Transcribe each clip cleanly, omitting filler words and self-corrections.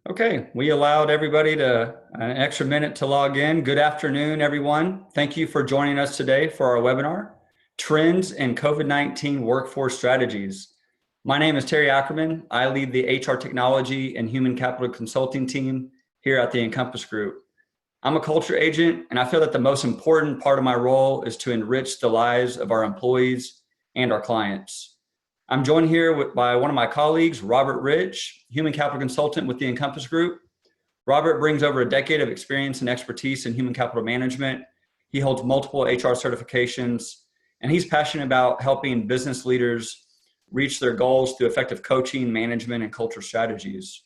Okay, we allowed everybody to an extra minute to log in. Good afternoon, everyone. Thank you for joining us today for our webinar, Trends in COVID-19 Workforce Strategies. My name is Terry Ackerman. I lead the HR Technology and Human Capital Consulting team here at the Encompass Group. I'm a culture agent, and I feel that the most important part of my role is to enrich the lives of our employees and our clients. I'm joined here by one of my colleagues, Robert Rich, Human Capital Consultant with the Encompass Group. Robert brings over a decade of experience and expertise in human capital management. He holds multiple HR certifications, and he's passionate about helping business leaders reach their goals through effective coaching, management, and culture strategies.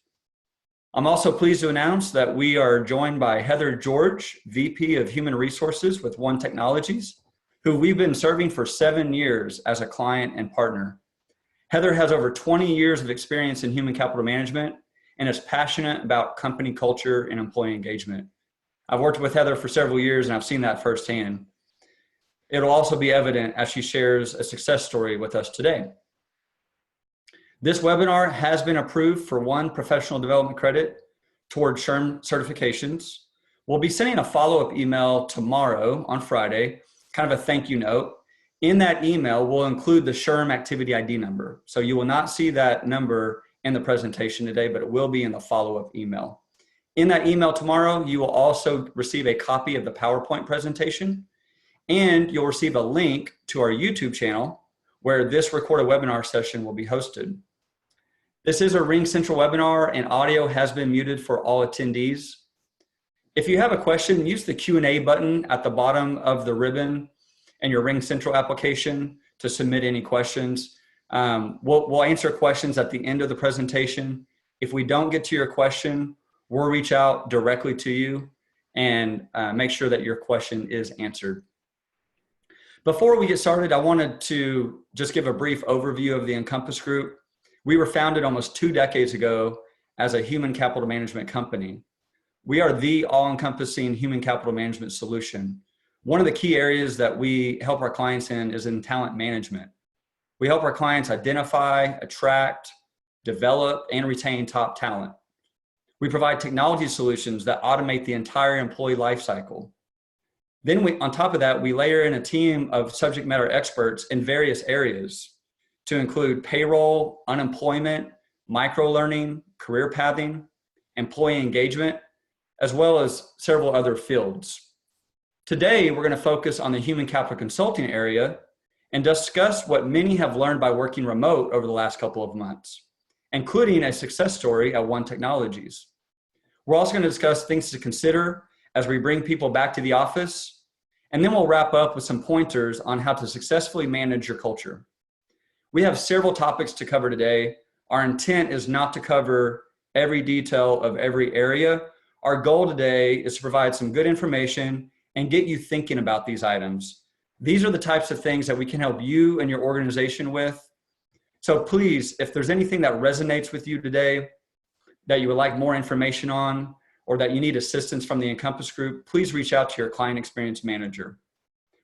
I'm also pleased to announce that we are joined by Heather George, VP of Human Resources with One Technologies, who we've been serving for 7 years as a client and partner. Heather has over 20 years of experience in human capital management and is passionate about company culture and employee engagement. I've worked with Heather for several years and I've seen that firsthand. It'll also be evident as she shares a success story with us today. This webinar has been approved for 1 professional development credit toward SHRM certifications. We'll be sending a follow-up email tomorrow on Friday, kind of a thank you note. In that email, we'll include the SHRM activity ID number. So you will not see that number in the presentation today, but it will be in the follow-up email. In that email tomorrow, you will also receive a copy of the PowerPoint presentation, and you'll receive a link to our YouTube channel where this recorded webinar session will be hosted. This is a Ring Central webinar and audio has been muted for all attendees. If you have a question, use the Q&A button at the bottom of the ribbon and your Ring Central application to submit any questions. We'll answer questions at the end of the presentation. If we don't get to your question, we'll reach out directly to you and make sure that your question is answered. Before we get started, I wanted to just give a brief overview of the Encompass Group. We were founded almost 2 decades ago as a human capital management company. We are the all-encompassing human capital management solution. One of the key areas that we help our clients in is in talent management. We help our clients identify, attract, develop, and retain top talent. We provide technology solutions that automate the entire employee lifecycle. Then on top of that, we layer in a team of subject matter experts in various areas to include payroll, unemployment, micro-learning, career pathing, employee engagement, as well as several other fields. Today, we're going to focus on the human capital consulting area and discuss what many have learned by working remote over the last couple of months, including a success story at One Technologies. We're also going to discuss things to consider as we bring people back to the office, and then we'll wrap up with some pointers on how to successfully manage your culture. We have several topics to cover today. Our intent is not to cover every detail of every area. Our goal today is to provide some good information and get you thinking about these items. These are the types of things that we can help you and your organization with. So please, if there's anything that resonates with you today, that you would like more information on, or that you need assistance from the Encompass Group, please reach out to your client experience manager.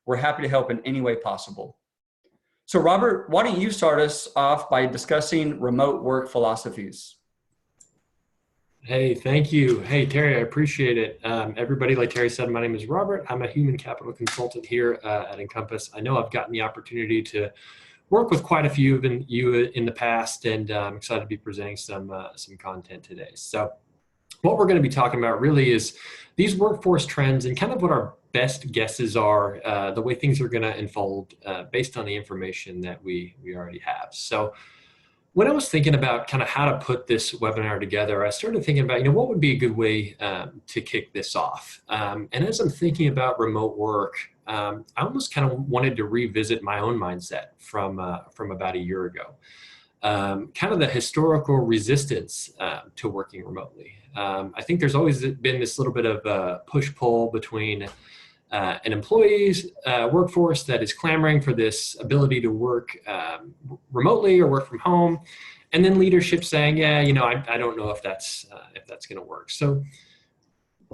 We're happy to help in any way possible. So Robert, why don't you start us off by discussing remote work philosophies? Hey, thank you. Hey, Terry, I appreciate it. Everybody, like Terry said, my name is Robert. I'm a human capital consultant here at Encompass. I know I've gotten the opportunity to work with quite a few of you in the past, and I'm excited to be presenting some content today. So what we're going to be talking about really is these workforce trends and kind of what our best guesses are, the way things are going to unfold based on the information that we already have. So when I was thinking about kind of how to put this webinar together, I started thinking about, what would be a good way to kick this off? And as I'm thinking about remote work, I almost kind of wanted to revisit my own mindset from about a year ago. Kind of the historical resistance to working remotely. I think there's always been this little bit of a push-pull between an employee's workforce that is clamoring for this ability to work remotely or work from home, and then leadership saying, yeah, I don't know if that's going to work. So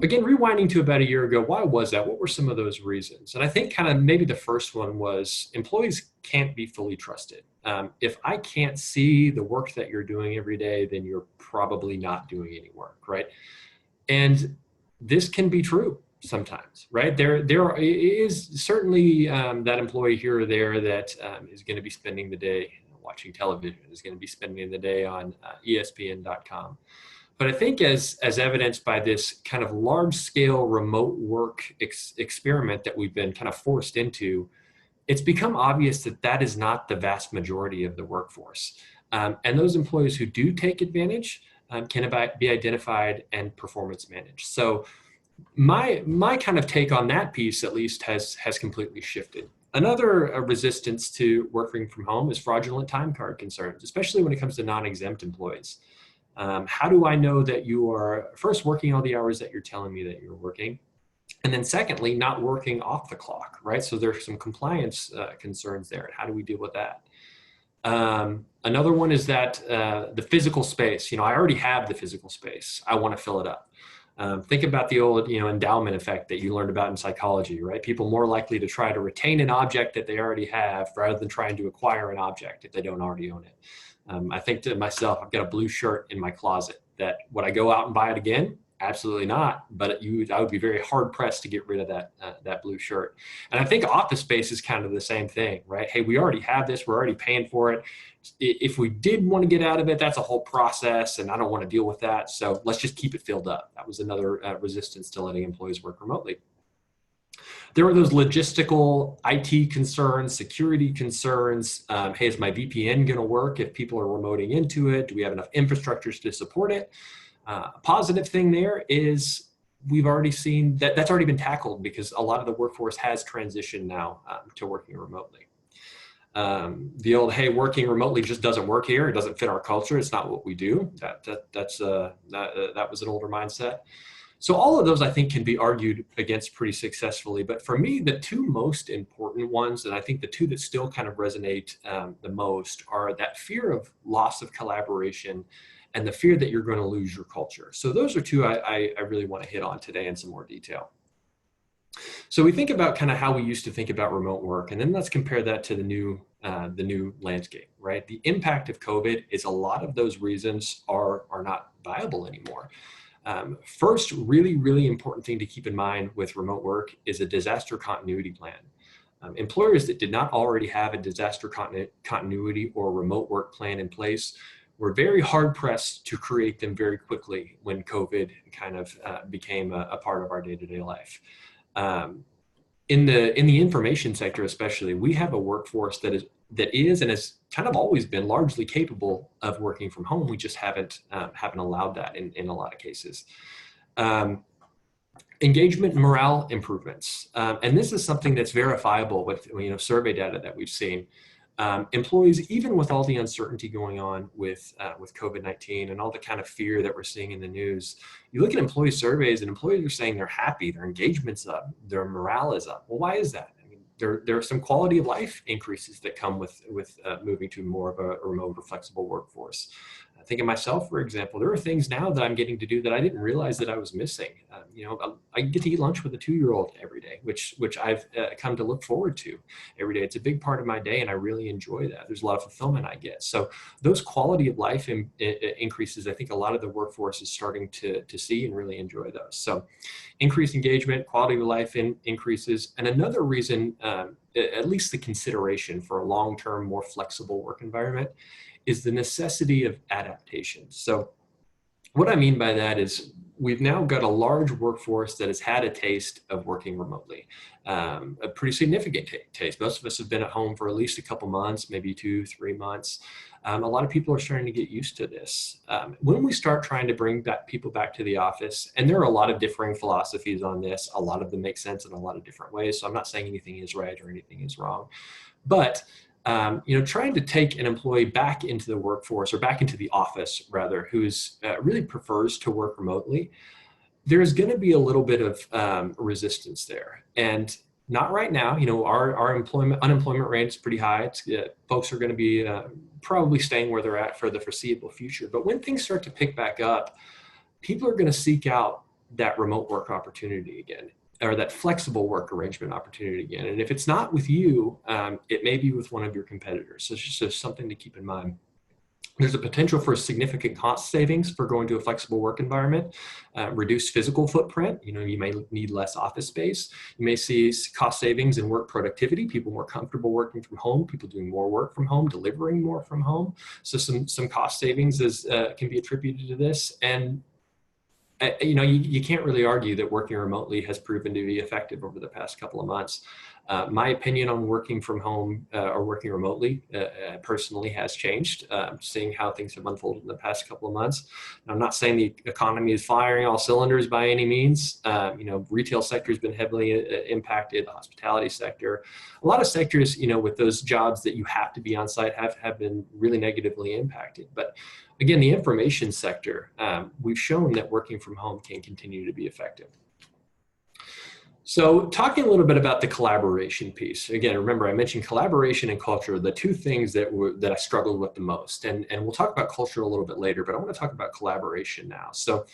again, rewinding to about a year ago, why was that? What were some of those reasons? And I think kind of maybe the first one was employees can't be fully trusted. If I can't see the work that you're doing every day, then you're probably not doing any work, right? And this can be true sometimes, right? There is certainly that employee here or there that is going to be spending the day watching television, is going to be spending the day on ESPN.com. But I think as evidenced by this kind of large scale remote work experiment that we've been kind of forced into, it's become obvious that that is not the vast majority of the workforce. And those employees who do take advantage can be identified and performance managed. So my kind of take on that piece, at least, has completely shifted. Another resistance to working from home is fraudulent time card concerns, especially when it comes to non-exempt employees. How do I know that you are first working all the hours that you're telling me that you're working? And then secondly, not working off the clock, right? So there's some compliance concerns there. How do we deal with that? Another one is that the physical space, I already have the physical space. I want to fill it up. Think about the old, endowment effect that you learned about in psychology, right? People more likely to try to retain an object that they already have rather than trying to acquire an object if they don't already own it. I think to myself, I've got a blue shirt in my closet that would I go out and buy it again? Absolutely not. But I would be very hard pressed to get rid of that blue shirt. And I think office space is kind of the same thing, right? Hey, we already have this. We're already paying for it. If we did want to get out of it, that's a whole process, and I don't want to deal with that. So let's just keep it filled up. That was another resistance to letting employees work remotely. There were those logistical IT concerns, security concerns. Hey, is my VPN going to work if people are remoting into it? Do we have enough infrastructures to support it? A positive thing there is we've already seen that's already been tackled because a lot of the workforce has transitioned now to working remotely. The old, hey, working remotely just doesn't work here. It doesn't fit our culture. It's not what we do. That was an older mindset. So all of those, I think, can be argued against pretty successfully. But for me, the two most important ones, and I think the two that still kind of resonate the most, are that fear of loss of collaboration and the fear that you're going to lose your culture. So those are two I really want to hit on today in some more detail. So we think about kind of how we used to think about remote work, and then let's compare that to the new landscape, right? The impact of COVID is a lot of those reasons are not viable anymore. First, really important thing to keep in mind with remote work is a disaster continuity plan. Employers that did not already have a disaster continuity or remote work plan in place were very hard pressed to create them very quickly when COVID kind of became a part of our day-to-day life. In the information sector, especially, we have a workforce that is and has kind of always been largely capable of working from home. We just haven't allowed that in a lot of cases. Engagement and morale improvements, and this is something that's verifiable with survey data that we've seen. Employees, even with all the uncertainty going on with COVID-19 and all the kind of fear that we're seeing in the news, you look at employee surveys and employees are saying they're happy, their engagement's up, their morale is up. Well, why is that? I mean, there are some quality of life increases that come with moving to more of a remote or flexible workforce. I think of myself, for example, there are things now that I'm getting to do that I didn't realize that I was missing. I get to eat lunch with a 2-year-old every day, which I've come to look forward to every day. It's a big part of my day, and I really enjoy that. There's a lot of fulfillment I get. So those quality of life increases, I think a lot of the workforce is starting to see and really enjoy those. So increased engagement, quality of life increases. And another reason, at least the consideration for a long-term, more flexible work environment, is the necessity of adaptation. So what I mean by that is we've now got a large workforce that has had a taste of working remotely, a pretty significant taste. Most of us have been at home for at least a couple months, maybe 2-3 months. A lot of people are starting to get used to this. When we start trying to bring people back to the office, and there are a lot of differing philosophies on this, a lot of them make sense in a lot of different ways. So I'm not saying anything is right or anything is wrong, but trying to take an employee back into the workforce or back into the office rather, who's really prefers to work remotely, there's going to be a little bit of resistance there. And not right now. Our unemployment rate is pretty high. Folks are going to be probably staying where they're at for the foreseeable future. But when things start to pick back up, people are going to seek out that remote work opportunity again, or that flexible work arrangement opportunity again. And if it's not with you, it may be with one of your competitors. So it's just something to keep in mind. There's a potential for significant cost savings for going to a flexible work environment, reduced physical footprint. You may need less office space. You may see cost savings in work productivity, people more comfortable working from home, people doing more work from home, delivering more from home. So some cost savings can be attributed to this. And you can't really argue that working remotely has proven to be effective over the past couple of months. My opinion on working from home or working remotely personally has changed, seeing how things have unfolded in the past couple of months. And I'm not saying the economy is firing all cylinders by any means. Retail sector has been heavily impacted, the hospitality sector. A lot of sectors, with those jobs that you have to be on site have been really negatively impacted. But again, the information sector, we've shown that working from home can continue to be effective. So talking a little bit about the collaboration piece. Again, remember I mentioned collaboration and culture, the two things that I struggled with the most. And we'll talk about culture a little bit later, but I want to talk about collaboration now. So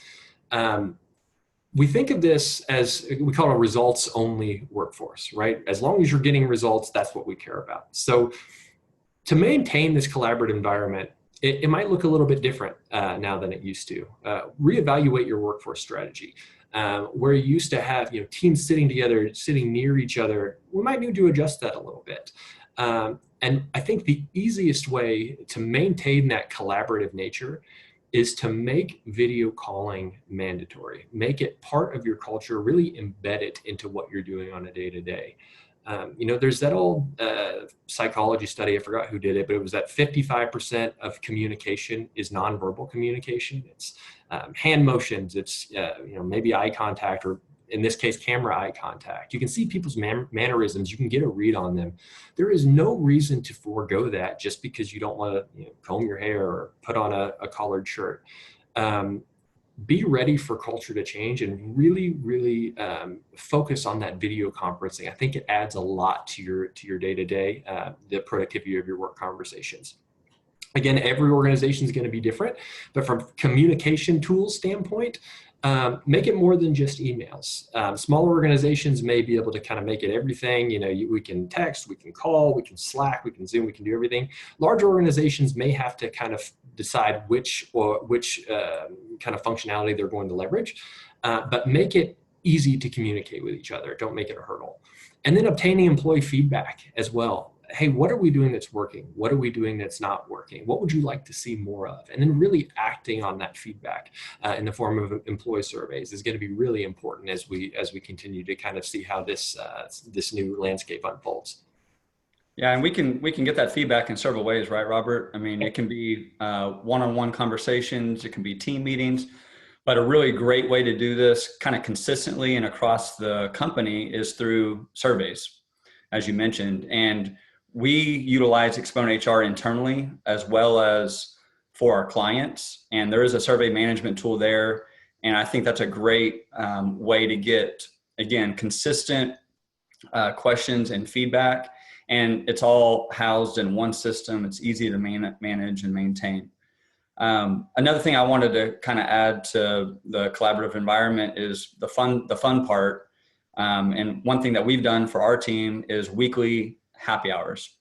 we think of this as, we call it a results-only workforce, right? As long as you're getting results, that's what we care about. So to maintain this collaborative environment, it might look a little bit different now than it used to. Reevaluate your workforce strategy. Where you used to have teams sitting together, sitting near each other, we might need to adjust that a little bit. And I think the easiest way to maintain that collaborative nature is to make video calling mandatory. Make it part of your culture, really embed it into what you're doing on a day-to-day. There's that old psychology study, I forgot who did it, but it was that 55% of communication is nonverbal communication. It's hand motions, it's maybe eye contact, or in this case, camera eye contact. You can see people's mannerisms, you can get a read on them. There is no reason to forego that just because you don't want to comb your hair or put on a collared shirt. Be ready for culture to change and really, really focus on that video conferencing. I think it adds a lot to your day-to-day, the productivity of your work conversations. Again, every organization is going to be different, but from communication tools standpoint, make it more than just emails. Smaller organizations may be able to kind of make it everything. We can text, we can call, we can Slack, we can Zoom, we can do everything. Larger organizations may have to kind of decide which kind of functionality they're going to leverage, but make it easy to communicate with each other. Don't make it a hurdle. And then obtaining employee feedback as well. Hey, what are we doing that's working? What are we doing that's not working? What would you like to see more of? And then really acting on that feedback in the form of employee surveys is going to be really important as we continue to kind of see how this new landscape unfolds. Yeah, and we can get that feedback in several ways, right, Robert? I mean, it can be one-on-one conversations, it can be team meetings, but a really great way to do this kind of consistently and across the company is through surveys, as you mentioned. And we utilize Exponent HR internally as well as for our clients. And there is a survey management tool there. And I think that's a great way to get, again, consistent questions and feedback. And it's all housed in one system. It's easy to manage and maintain. Another thing I wanted to kind of add to the collaborative environment is the fun part. And one thing that we've done for our team is weekly happy hours.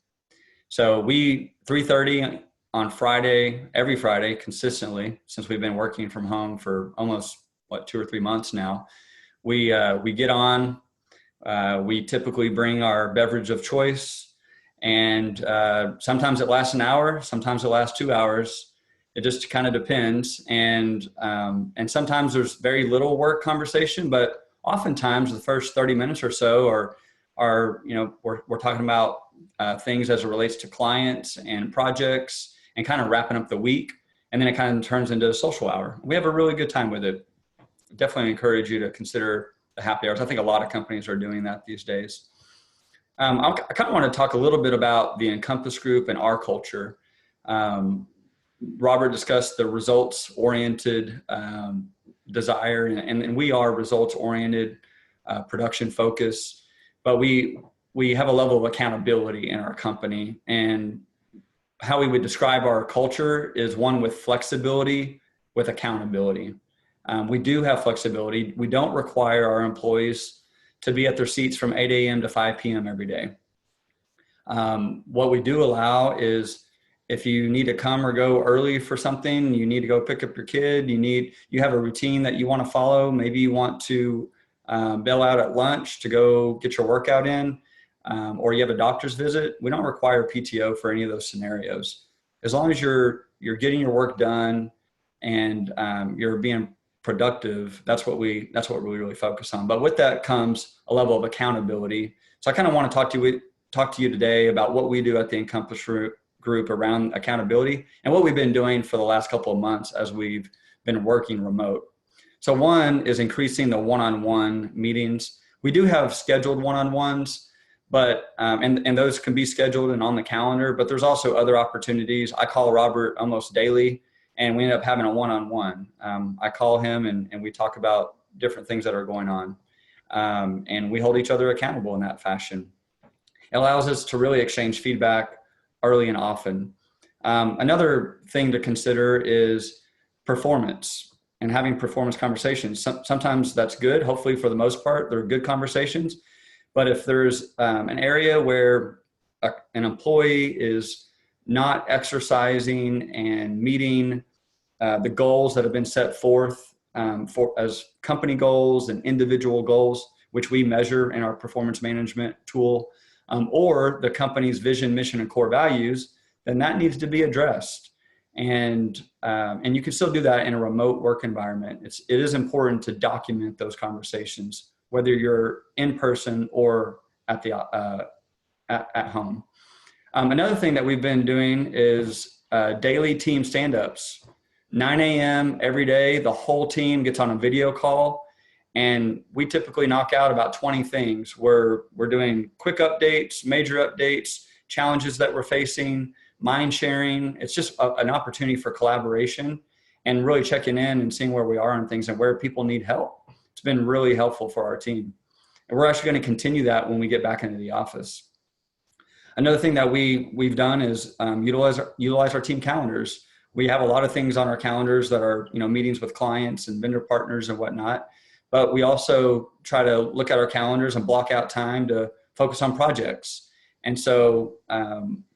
So 3:30 on Friday, every Friday, consistently, since we've been working from home for almost 2 or 3 months now, we get on. We typically bring our beverage of choice, and sometimes it lasts an hour, sometimes it lasts 2 hours. It just kind of depends. And sometimes there's very little work conversation, but oftentimes the first 30 minutes or so are we're talking about things as it relates to clients and projects and kind of wrapping up the week. And then it kind of turns into a social hour. We have a really good time with it. Definitely encourage you to consider the happy hours. I think a lot of companies are doing that these days. I kind of want to talk a little bit about the Encompass group and our culture. Robert discussed the results-oriented desire, and we are results-oriented, production-focused, but we have a level of accountability in our company. And how we would describe our culture is one with flexibility, with accountability. We do have flexibility. We don't require our employees to be at their seats from 8 a.m. to 5 p.m. every day. What we do allow is if you need to come or go early for something, you need to go pick up your kid, you have a routine that you want to follow. Maybe you want to bail out at lunch to go get your workout in, or you have a doctor's visit. We don't require PTO for any of those scenarios. As long as you're getting your work done and you're being productive, that's what we really focus on. But with that comes a level of accountability. So I kind of want to talk to you today about what we do at the Encompass group around accountability and what we've been doing for the last couple of months as we've been working remote. So one is increasing the one-on-one meetings. We do have scheduled one-on-ones, but and those can be scheduled and on the calendar, but there's also other opportunities. I call Robert almost daily, and we end up having a one-on-one. I call him and we talk about different things that are going on, and we hold each other accountable in that fashion. It allows us to really exchange feedback early and often. Another thing to consider is performance and having performance conversations. Sometimes that's good. Hopefully, for the most part, they're good conversations. But if there's an area where an employee is not exercising and meeting the goals that have been set forth as company goals and individual goals, which we measure in our performance management tool, or the company's vision, mission, and core values, then that needs to be addressed. And you can still do that in a remote work environment. It is important to document those conversations, whether you're in person or at home. Another thing that we've been doing is daily team stand-ups. 9 a.m. every day, the whole team gets on a video call, and we typically knock out about 20 things. We're doing quick updates, major updates, challenges that we're facing, mind sharing. It's just an opportunity for collaboration and really checking in and seeing where we are on things and where people need help. It's been really helpful for our team. And we're actually going to continue that when we get back into the office. Another thing that we've done is utilize our team calendars. We have a lot of things on our calendars that are, meetings with clients and vendor partners and whatnot. But we also try to look at our calendars and block out time to focus on projects. And so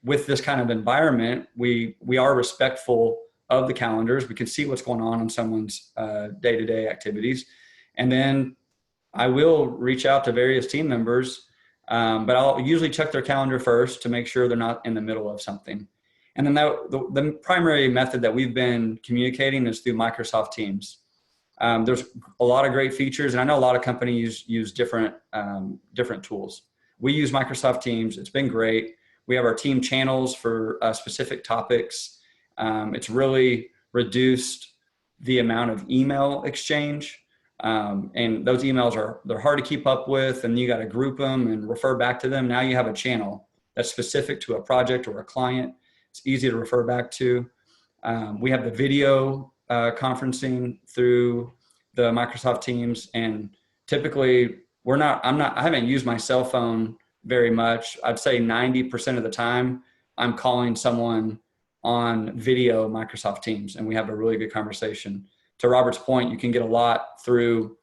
with this kind of environment, we are respectful of the calendars. We can see what's going on in someone's day-to-day activities. And then I will reach out to various team members, but I'll usually check their calendar first to make sure they're not in the middle of something. And then the primary method that we've been communicating is through Microsoft Teams. There's a lot of great features, and I know a lot of companies use different tools. We use Microsoft Teams. It's been great. We have our team channels for specific topics. It's really reduced the amount of email exchange. And those emails they're hard to keep up with, and you got to group them and refer back to them. Now you have a channel that's specific to a project or a client. It's easy to refer back to. We have the video conferencing through the Microsoft Teams, and typically I haven't used my cell phone very much. I'd say 90% of the time I'm calling someone on video Microsoft Teams, and we have a really good conversation. To Robert's point, you can get a lot through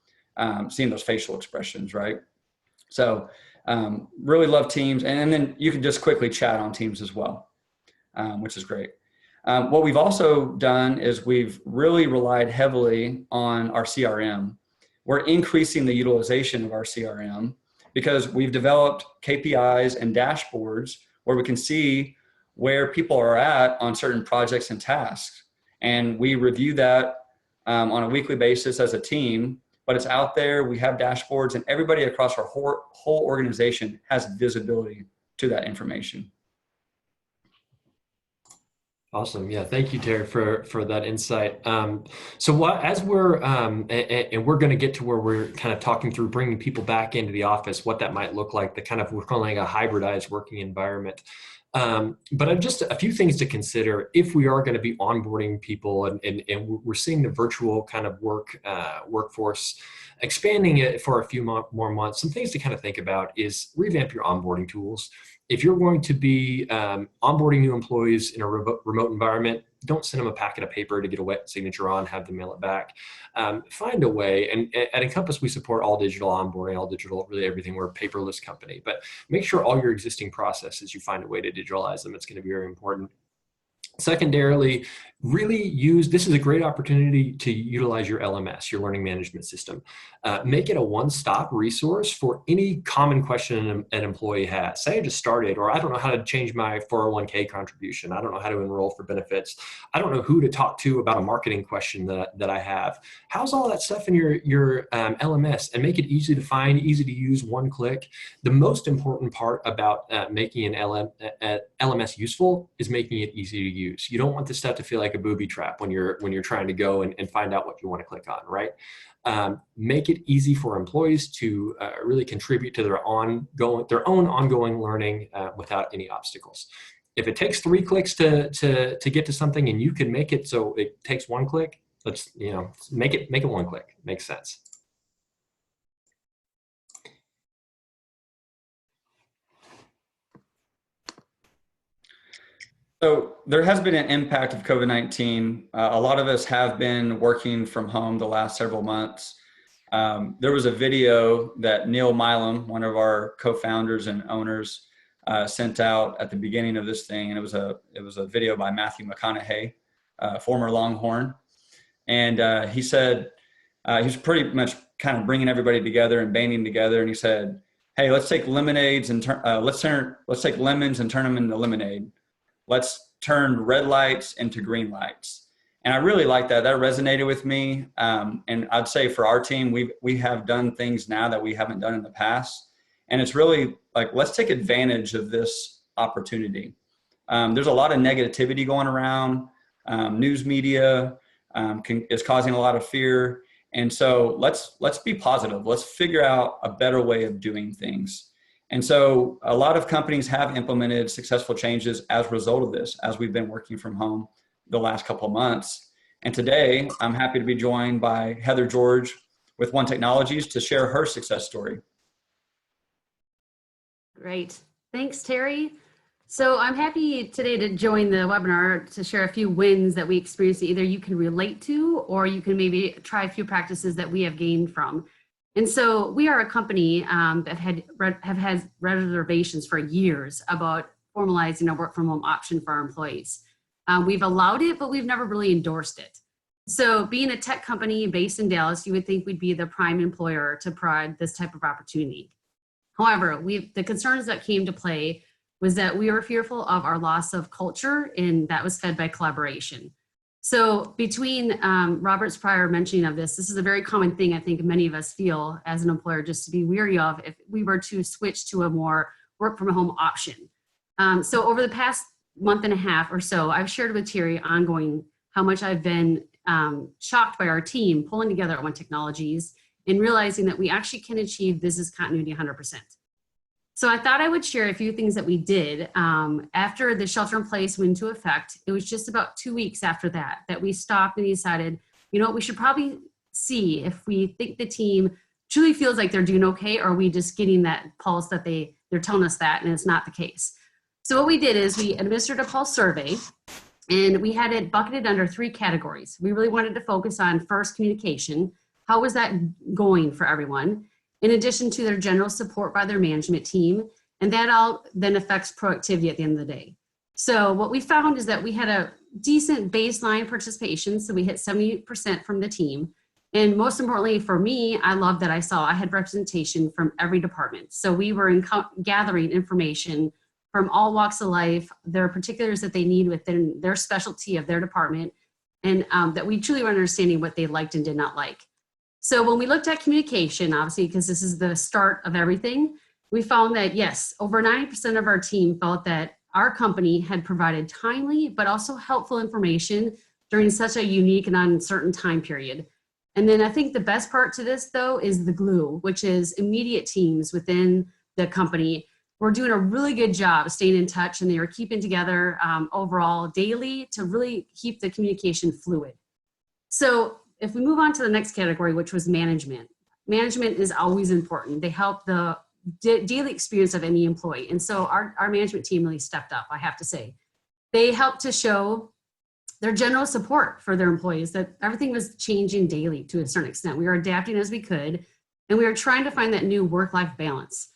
seeing those facial expressions, right? So really love Teams. And then you can just quickly chat on Teams as well, which is great. What we've also done is we've really relied heavily on our CRM. We're increasing the utilization of our CRM because we've developed KPIs and dashboards where we can see where people are at on certain projects and tasks. And we review that on a weekly basis as a team, but it's out there. We have dashboards, and everybody across our whole organization has visibility to that information. Awesome. Yeah. Thank you, Terry, for that insight. So as we're, and we're going to get to where we're kind of talking through bringing people back into the office, what that might look like, we're calling a hybridized working environment. But just a few things to consider if we are going to be onboarding people and we're seeing the virtual kind of workforce expanding it for a few more months. Some things to kind of think about is revamp your onboarding tools. if you're going to be onboarding new employees in a remote environment, don't send them a packet of paper to get a wet signature on, have them mail it back. Find a way, and at Encompass, we support all digital onboarding, all digital, really everything. We're a paperless company, but make sure all your existing processes, you find a way to digitalize them. It's going to be very important. Secondarily, really this is a great opportunity to utilize your LMS, your learning management system. Make it a one-stop resource for any common question an employee has. Say I just started, or I don't know how to change my 401k contribution. I don't know how to enroll for benefits. I don't know who to talk to about a marketing question that I have. How's all that stuff in your LMS? And make it easy to find, easy to use, one click. The most important part about making an LMS useful is making it easy to use. You don't want this stuff to feel like a booby trap when you're trying to go and find out what you want to click on, right? Make it easy for employees to really contribute to their own ongoing learning without any obstacles. If it takes 3 clicks to get to something, and you can make it so it takes 1 click, let's make it 1 click. Makes sense. So there has been an impact of COVID-19. A lot of us have been working from home the last several months. There was a video that Neil Milam, one of our co-founders and owners, sent out at the beginning of this thing, and it was a video by Matthew McConaughey, former Longhorn, and he said he was pretty much kind of bringing everybody together and banding together, and he said, "Hey, let's take lemonades and let's take lemons and turn them into lemonade. Let's turn red lights into green lights." And I really like that. That resonated with me. And I'd say for our team, we have done things now that we haven't done in the past. And it's really like, let's take advantage of this opportunity. There's a lot of negativity going around. News media is causing a lot of fear. And so let's be positive. Let's figure out a better way of doing things. And so a lot of companies have implemented successful changes as a result of this, as we've been working from home the last couple of months. And today I'm happy to be joined by Heather George with One Technologies to share her success story. Great. Thanks, Terry. So I'm happy today to join the webinar to share a few wins that we experienced that either you can relate to, or you can maybe try a few practices that we have gained from. And so we are a company that have had reservations for years about formalizing a work from home option for our employees. We've allowed it, but we've never really endorsed it. So being a tech company based in Dallas, you would think we'd be the prime employer to provide this type of opportunity. However, the concerns that came to play was that we were fearful of our loss of culture, and that was fed by collaboration. So between Robert's prior mentioning of this is a very common thing I think many of us feel as an employer, just to be weary of if we were to switch to a more work from home option. So over the past month and a half or so, I've shared with Terry ongoing how much I've been shocked by our team pulling together at One Technologies and realizing that we actually can achieve business continuity 100%. So I thought I would share a few things that we did after the shelter in place went into effect. It was just about 2 weeks after that we stopped and decided, you know what, we should probably see if we think the team truly feels like they're doing okay, or are we just getting that pulse that they're telling us that, and it's not the case. So what we did is we administered a pulse survey, and we had it bucketed under 3 categories. We really wanted to focus on first, communication. How was that going for everyone? In addition to their general support by their management team, and that all then affects productivity at the end of the day. So what we found is that we had a decent baseline participation, so we hit 70% from the team. And most importantly for me, I love that I had representation from every department. So we were gathering information from all walks of life, their particulars that they need within their specialty of their department, and that we truly were understanding what they liked and did not like. So when we looked at communication, obviously, because this is the start of everything, we found that yes, over 90% of our team felt that our company had provided timely, but also helpful information during such a unique and uncertain time period. And then I think the best part to this, though, is the glue, which is immediate teams within the company. We're doing a really good job staying in touch, and they are keeping together overall daily to really keep the communication fluid. So if we move on to the next category, which was management. Management is always important. They help the daily experience of any employee. And so our management team really stepped up, I have to say. They helped to show their general support for their employees, that everything was changing daily to a certain extent. We were adapting as we could, and we were trying to find that new work-life balance.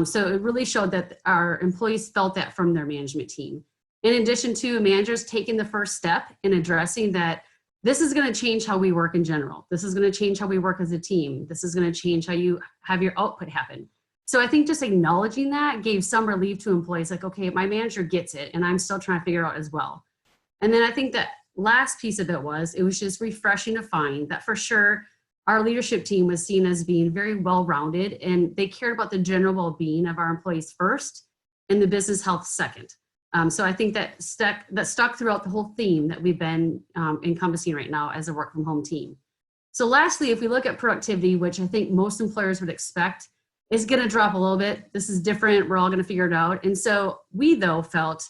So it really showed that our employees felt that from their management team. In addition to managers taking the first step in addressing that this is going to change how we work in general. This is going to change how we work as a team. This is going to change how you have your output happen. So I think just acknowledging that gave some relief to employees, like, okay, my manager gets it, and I'm still trying to figure it out as well. And then I think that last piece of it was just refreshing to find that for sure our leadership team was seen as being very well-rounded, and they cared about the general well-being of our employees first and the business health second. So I think that stuck throughout the whole theme that we've been encompassing right now as a work from home team. So lastly, if we look at productivity, which I think most employers would expect, is going to drop a little bit. This is different. We're all going to figure it out. And so we, though, felt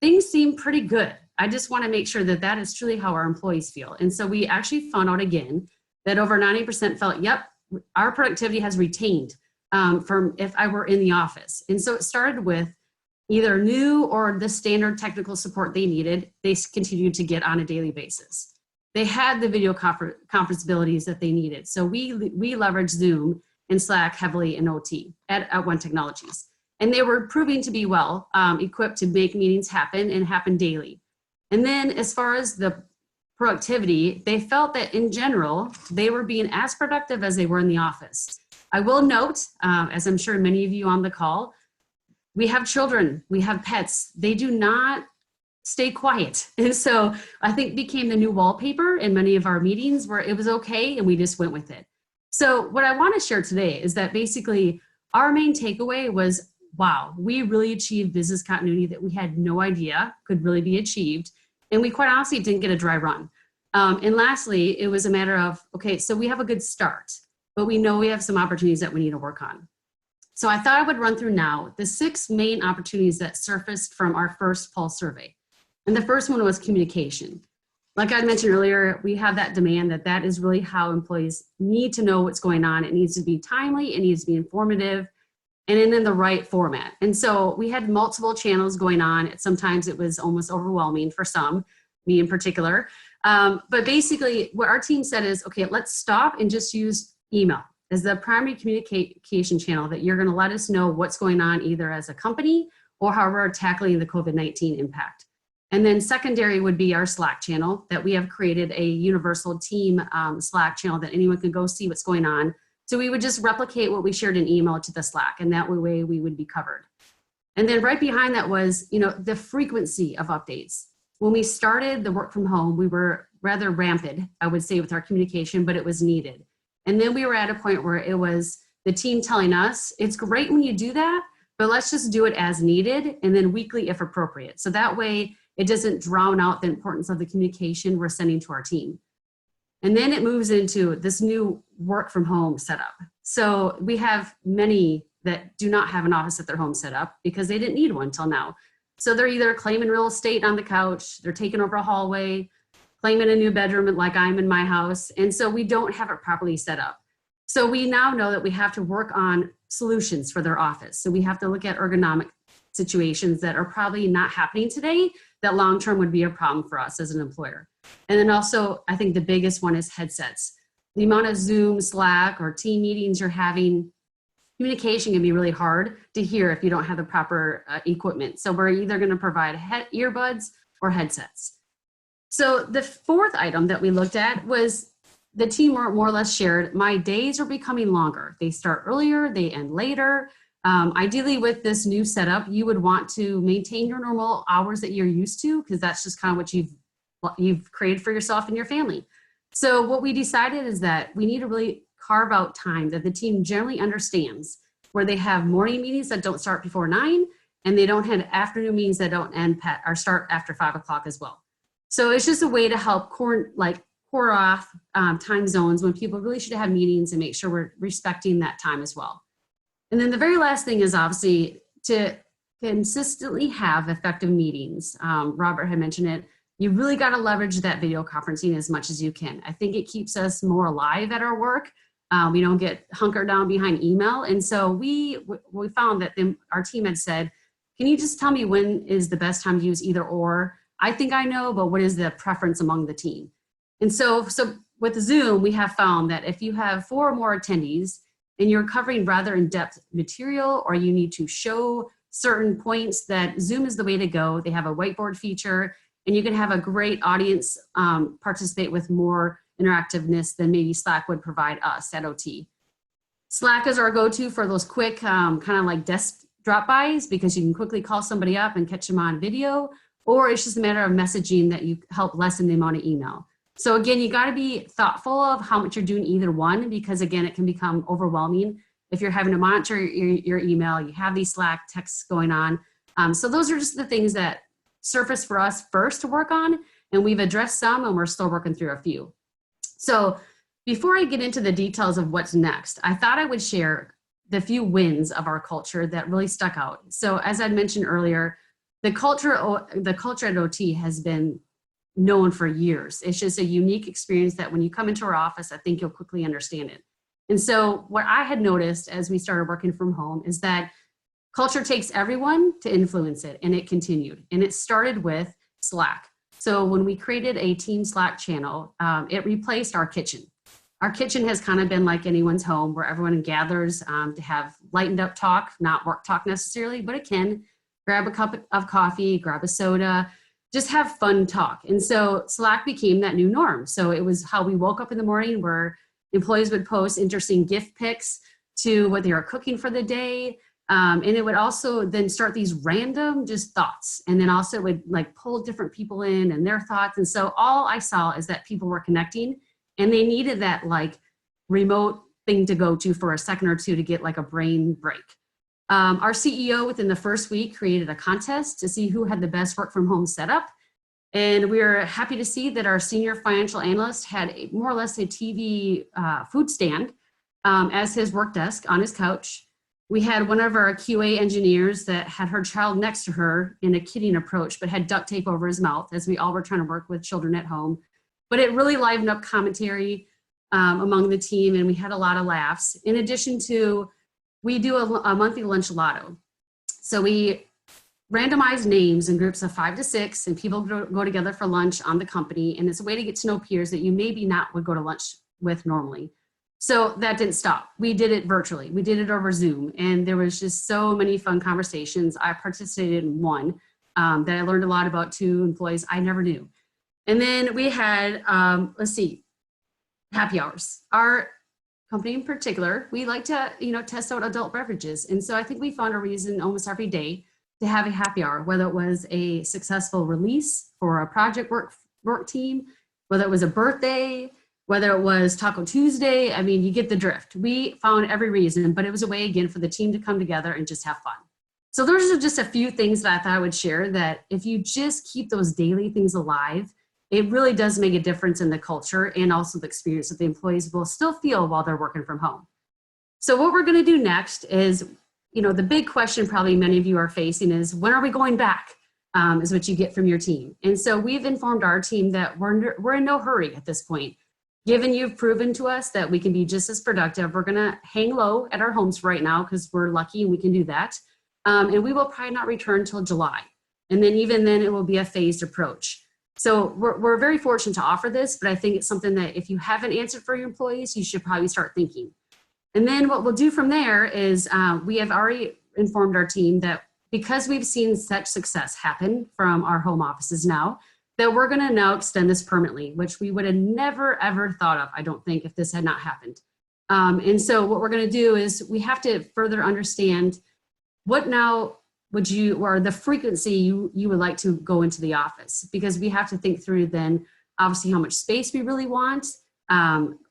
things seem pretty good. I just want to make sure that that is truly how our employees feel. And so we actually found out again that over 90% felt, yep, our productivity has retained from if I were in the office. And so it started with either new or the standard technical support they needed, they continued to get on a daily basis. They had the video conference abilities that they needed. So we leveraged Zoom and Slack heavily in OT at One Technologies. And they were proving to be well equipped to make meetings happen and happen daily. And then as far as the productivity, they felt that in general, they were being as productive as they were in the office. I will note, as I'm sure many of you on the call, we have children, we have pets, they do not stay quiet. And so I think became the new wallpaper in many of our meetings where it was okay and we just went with it. So what I want to share today is that basically our main takeaway was, wow, we really achieved business continuity that we had no idea could really be achieved. And we quite honestly didn't get a dry run. And lastly, it was a matter of, okay, so we have a good start, but we know we have some opportunities that we need to work on. So I thought I would run through now the 6 main opportunities that surfaced from our first pulse survey. And the first one was communication. Like I mentioned earlier, we have that demand that is really how employees need to know what's going on. It needs to be timely, it needs to be informative, and in the right format. And so we had multiple channels going on. Sometimes it was almost overwhelming for some, me in particular. But basically what our team said is, okay, let's stop and just use email as the primary communication channel that you're going to let us know what's going on either as a company or how we're tackling the COVID-19 impact. And then secondary would be our Slack channel that we have created a universal team Slack channel that anyone can go see what's going on. So we would just replicate what we shared in email to the Slack, and that way we would be covered. And then right behind that was, the frequency of updates. When we started the work from home, we were rather rampant, I would say, with our communication, but it was needed. And then we were at a point where it was the team telling us, it's great when you do that, but let's just do it as needed and then weekly if appropriate. So that way it doesn't drown out the importance of the communication we're sending to our team. And then it moves into this new work from home setup. So we have many that do not have an office at their home set up because they didn't need one till now. So they're either claiming real estate on the couch, they're taking over a hallway, claiming a new bedroom like I'm in my house. And so we don't have it properly set up. So we now know that we have to work on solutions for their office. So we have to look at ergonomic situations that are probably not happening today that long-term would be a problem for us as an employer. And then also, I think the biggest one is headsets. The amount of Zoom, Slack, or team meetings you're having, communication can be really hard to hear if you don't have the proper equipment. So we're either going to provide earbuds or headsets. So the fourth item that we looked at was the team more or less shared, my days are becoming longer. They start earlier, they end later. Ideally with this new setup, you would want to maintain your normal hours that you're used to because that's just kind of what you've created for yourself and your family. So what we decided is that we need to really carve out time that the team generally understands where they have morning meetings that don't start before 9 and they don't have afternoon meetings that don't end or start after 5 o'clock as well. So it's just a way to help core off time zones when people really should have meetings and make sure we're respecting that time as well. And then the very last thing is obviously to consistently have effective meetings. Robert had mentioned it. You really got to leverage that video conferencing as much as you can. I think it keeps us more alive at our work. We don't get hunkered down behind email. And so we found that our team had said, can you just tell me when is the best time to use either or? I think I know, but what is the preference among the team? And so with Zoom, we have found that if you have 4 or more attendees and you're covering rather in-depth material, or you need to show certain points, that Zoom is the way to go. They have a whiteboard feature, and you can have a great audience participate with more interactiveness than maybe Slack would provide us at OT. Slack is our go-to for those quick kind of like desk drop-bys, because you can quickly call somebody up and catch them on video, or it's just a matter of messaging that you help lessen the amount of email. So again, you got to be thoughtful of how much you're doing either one, because again, it can become overwhelming if you're having to monitor your email, you have these Slack texts going on. So those are just the things that surface for us first to work on, and we've addressed some and we're still working through a few. So before I get into the details of what's next, I thought I would share the few wins of our culture that really stuck out. So as I mentioned earlier, the culture at OT has been known for years. It's just a unique experience that when you come into our office, I think you'll quickly understand it. And so what I had noticed as we started working from home is that culture takes everyone to influence it, and it continued. And it started with Slack. So when we created a team Slack channel, it replaced our kitchen. Our kitchen has kind of been like anyone's home, where everyone gathers to have lightened up talk, not work talk necessarily, but it can grab a cup of coffee, grab a soda, just have fun talk. And so Slack became that new norm. So it was how we woke up in the morning, where employees would post interesting gift pics to what they were cooking for the day. And it would also then start these random just thoughts. And then also would like pull different people in and their thoughts. And so all I saw is that people were connecting, and they needed that like remote thing to go to for a second or two to get like a brain break. Our CEO within the first week created a contest to see who had the best work from home setup. And we were happy to see that our senior financial analyst had more or less a TV food stand as his work desk on his couch. We had one of our QA engineers that had her child next to her in a kidding approach, but had duct tape over his mouth, as we all were trying to work with children at home. But it really livened up commentary among the team, and we had a lot of laughs. In addition to, we do a monthly lunch lotto. So we randomize names in groups of 5 to 6, and people go together for lunch on the company. And it's a way to get to know peers that you maybe not would go to lunch with normally. So that didn't stop. We did it virtually. We did it over Zoom. And there was just so many fun conversations. I participated in one that I learned a lot about, 2 employees I never knew. And then we had, happy hours. Our company in particular, we like to, test out adult beverages. And so I think we found a reason almost every day to have a happy hour, whether it was a successful release for a project work team, whether it was a birthday, whether it was Taco Tuesday. I mean, you get the drift. We found every reason, but it was a way again for the team to come together and just have fun. So those are just a few things that I thought I would share, that if you just keep those daily things alive, it really does make a difference in the culture and also the experience that the employees will still feel while they're working from home. So what we're going to do next is, the big question probably many of you are facing is, when are we going back? Is what you get from your team. And so we've informed our team that we're in no hurry at this point. Given you've proven to us that we can be just as productive, we're going to hang low at our homes right now because we're lucky and we can do that. And we will probably not return until July. And then even then, it will be a phased approach. So we're very fortunate to offer this, but I think it's something that if you haven't answered for your employees, you should probably start thinking. And then what we'll do from there is we have already informed our team that because we've seen such success happen from our home offices now, that we're going to now extend this permanently, which we would have never, ever thought of, I don't think, if this had not happened. And so what we're going to do is we have to further understand what now would you, or the frequency you would like to go into the office, because we have to think through then obviously how much space we really want,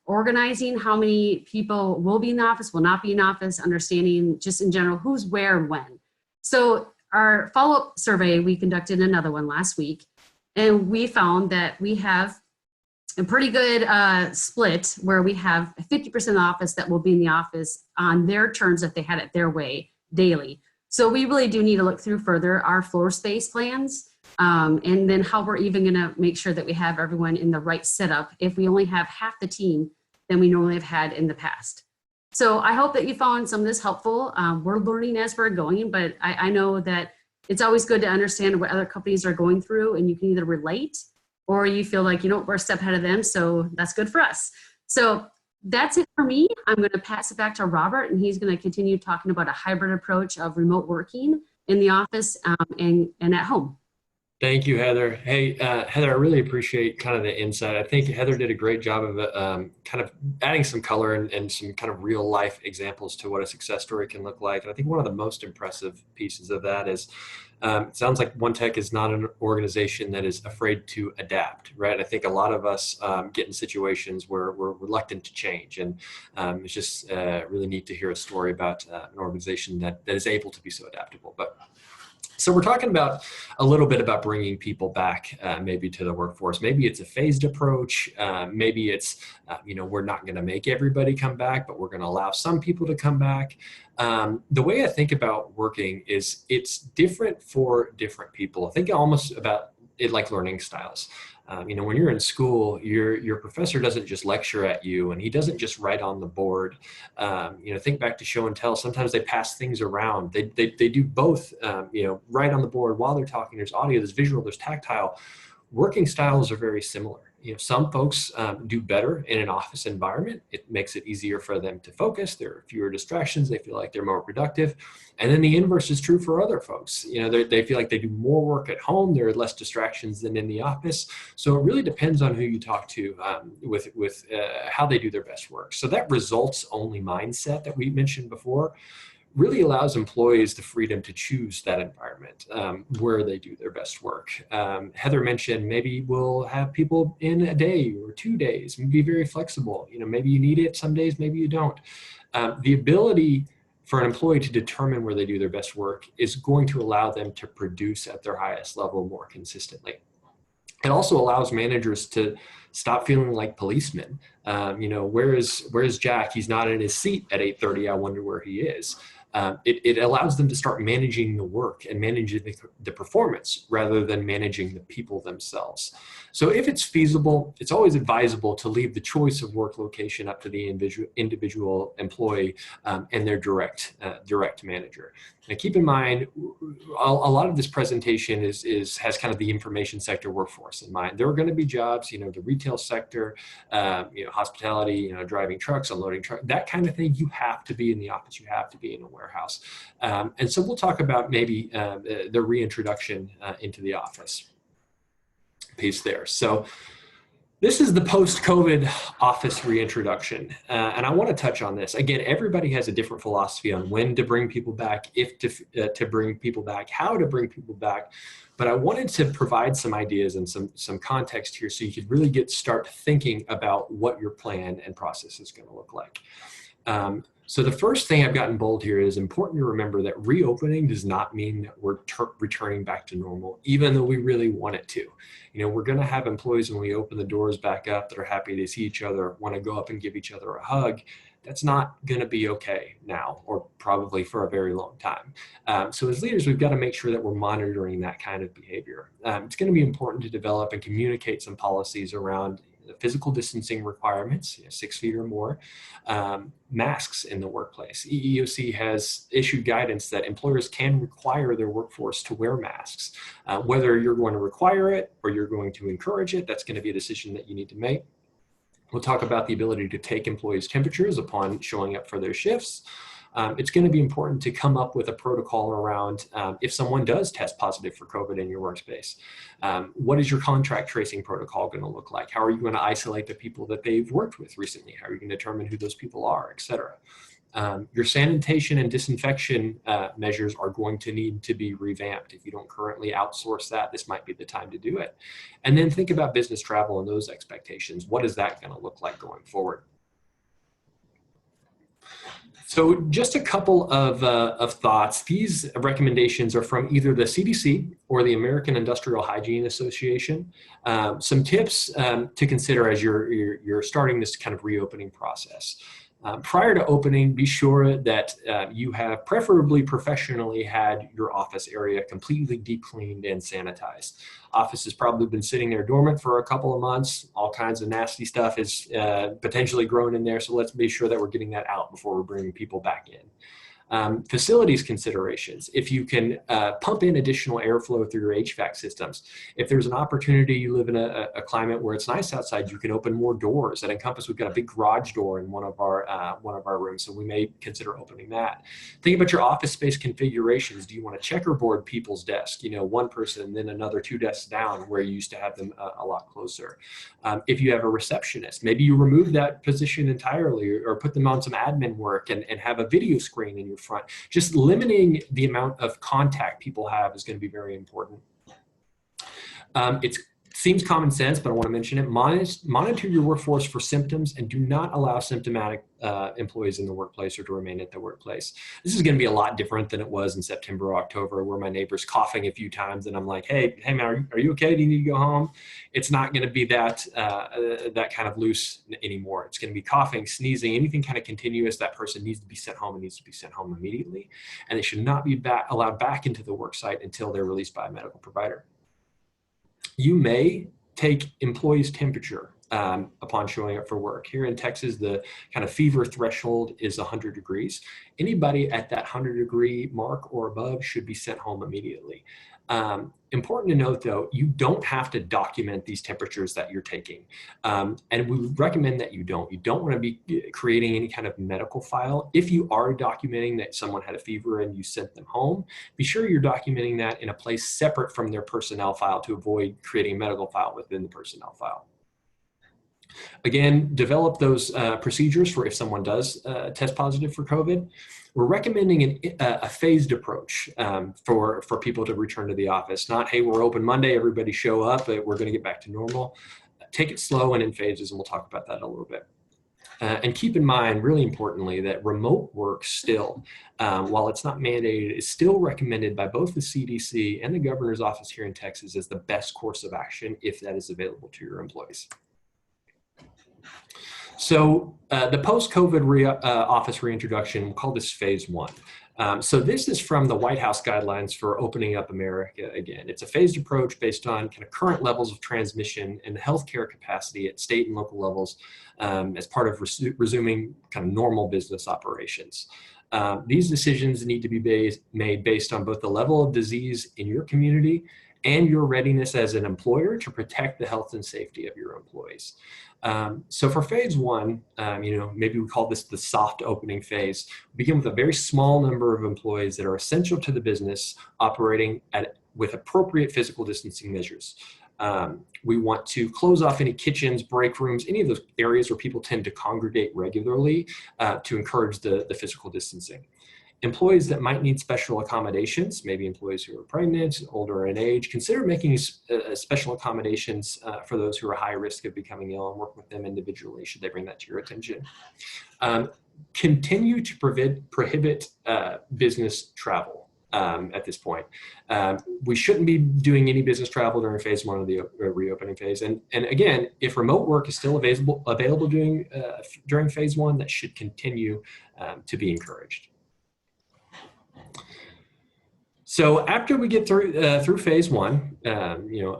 organizing how many people will be in the office, will not be in office, understanding just in general who's where and when. So our follow-up survey, we conducted another one last week, and we found that we have a pretty good split where we have 50% of the office that will be in the office on their terms if they had it their way daily. So we really do need to look through further our floor space plans and then how we're even going to make sure that we have everyone in the right setup if we only have half the team than we normally have had in the past. So I hope that you found some of this helpful. We're learning as we're going, but I know that it's always good to understand what other companies are going through, and you can either relate or you feel like, we're a step ahead of them. So that's good for us. So that's it for me. I'm going to pass it back to Robert, and he's going to continue talking about a hybrid approach of remote working in the office and at home. Thank you, Heather. Hey, Heather, I really appreciate kind of the insight. I think Heather did a great job of kind of adding some color and some kind of real life examples to what a success story can look like. And I think one of the most impressive pieces of that is it sounds like One Tech is not an organization that is afraid to adapt, right? I think a lot of us get in situations where we're reluctant to change. And it's just really neat to hear a story about an organization that is able to be so adaptable. So we're talking about a little bit about bringing people back maybe to the workforce. Maybe it's a phased approach. Maybe it's, we're not going to make everybody come back, but we're going to allow some people to come back. The way I think about working is it's different for different people. I think almost about it like learning styles. When you're in school, your professor doesn't just lecture at you, and he doesn't just write on the board. Think back to show and tell. Sometimes they pass things around. They do both. Write on the board while they're talking. There's audio, there's visual, there's tactile. Working styles are very similar. Some folks do better in an office environment. It makes it easier for them to focus. There are fewer distractions. They feel like they're more productive. And then the inverse is true for other folks. They feel like they do more work at home. There are less distractions than in the office. So it really depends on who you talk to with how they do their best work. So that results only mindset that we mentioned before really allows employees the freedom to choose that environment where they do their best work. Heather mentioned maybe we'll have people in a day or 2 days, be very flexible. Maybe you need it some days, maybe you don't. The ability for an employee to determine where they do their best work is going to allow them to produce at their highest level more consistently. It also allows managers to stop feeling like policemen. Where is Jack? He's not in his seat at 8:30. I wonder where he is. It allows them to start managing the work and managing the performance rather than managing the people themselves. So if it's feasible, it's always advisable to leave the choice of work location up to the individual employee and their direct manager. Now keep in mind, a lot of this presentation has kind of the information sector workforce in mind. There are going to be jobs, the retail sector, hospitality, driving trucks, unloading trucks, that kind of thing. You have to be in the office. You have to be in a warehouse. And so we'll talk about maybe the reintroduction into the office piece there. So this is the post-COVID office reintroduction. And I want to touch on this. Again, everybody has a different philosophy on when to bring people back, if to bring people back, how to bring people back. But I wanted to provide some ideas and some context here so you could really start thinking about what your plan and process is going to look like. So the first thing I've got in bold here is important to remember that reopening does not mean that we're returning back to normal, even though we really want it to. We're going to have employees when we open the doors back up that are happy to see each other, want to go up and give each other a hug. That's not going to be okay now, or probably for a very long time. So as leaders, we've got to make sure that we're monitoring that kind of behavior. It's going to be important to develop and communicate some policies around the physical distancing requirements, 6 feet or more, masks in the workplace. EEOC has issued guidance that employers can require their workforce to wear masks. Whether you're going to require it or you're going to encourage it, that's going to be a decision that you need to make. We'll talk about the ability to take employees' temperatures upon showing up for their shifts. It's going to be important to come up with a protocol around if someone does test positive for COVID in your workspace. What is your contract tracing protocol going to look like? How are you going to isolate the people that they've worked with recently? How are you going to determine who those people are, et cetera? Your sanitation and disinfection measures are going to need to be revamped. If you don't currently outsource that, this might be the time to do it. And then think about business travel and those expectations. What is that going to look like going forward? So just a couple of thoughts. These recommendations are from either the CDC or the American Industrial Hygiene Association. Some tips to consider as you're starting this kind of reopening process. Prior to opening, be sure that you have preferably professionally had your office area completely deep cleaned and sanitized. Office has probably been sitting there dormant for a couple of months. All kinds of nasty stuff is potentially grown in there. So let's be sure that we're getting that out before we're bringing people back in. Facilities considerations. If you can pump in additional airflow through your HVAC systems. If there's an opportunity, you live in a climate where it's nice outside, you can open more doors. At Encompass, we've got a big garage door in one of our rooms, so we may consider opening that. Think about your office space configurations. Do you want to checkerboard people's desks? You know, one person and then another 2 desks down where you used to have them a lot closer. If you have a receptionist, maybe you remove that position entirely or put them on some admin work and have a video screen in your front. Just limiting the amount of contact people have is going to be very important. It seems common sense, but I want to mention it. Monitor your workforce for symptoms and do not allow symptomatic employees in the workplace or to remain at the workplace. This is going to be a lot different than it was in September or October, where my neighbor's coughing a few times and I'm like, hey man, are you okay? Do you need to go home? It's not going to be that kind of loose anymore. It's going to be coughing, sneezing, anything kind of continuous. That person needs to be sent home and needs to be sent home immediately. And they should not be allowed back into the work site until they're released by a medical provider. You may take employees' temperature upon showing up for work. Here in Texas, the kind of fever threshold is 100 degrees. Anybody at that 100-degree mark or above should be sent home immediately. Important to note, though, you don't have to document these temperatures that you're taking. And we would recommend that you don't. You don't want to be creating any kind of medical file. If you are documenting that someone had a fever and you sent them home, be sure you're documenting that in a place separate from their personnel file to avoid creating a medical file within the personnel file. Again, develop those procedures for if someone does test positive for COVID. We're recommending a phased approach for people to return to the office. Not, hey, we're open Monday, everybody show up, we're going to get back to normal. Take it slow and in phases, and we'll talk about that a little bit. And keep in mind, really importantly, that remote work still, while it's not mandated, is still recommended by both the CDC and the governor's office here in Texas as the best course of action if that is available to your employees. So the post-COVID office reintroduction, we'll call this phase 1. So this is from the White House guidelines for opening up America again. It's a phased approach based on kind of current levels of transmission and healthcare capacity at state and local levels as part of resuming kind of normal business operations. These decisions need to be made based on both the level of disease in your community and your readiness as an employer to protect the health and safety of your employees. So for phase 1, maybe we call this the soft opening phase. We begin with a very small number of employees that are essential to the business operating with appropriate physical distancing measures. We want to close off any kitchens, break rooms, any of those areas where people tend to congregate regularly to encourage the physical distancing. Employees that might need special accommodations, maybe employees who are pregnant, older in age, consider making special accommodations for those who are high risk of becoming ill and work with them individually should they bring that to your attention. Continue to prohibit business travel at this point. We shouldn't be doing any business travel during phase 1 of the reopening phase. And again, if remote work is still available during phase 1, that should continue to be encouraged. So after we get through phase 1,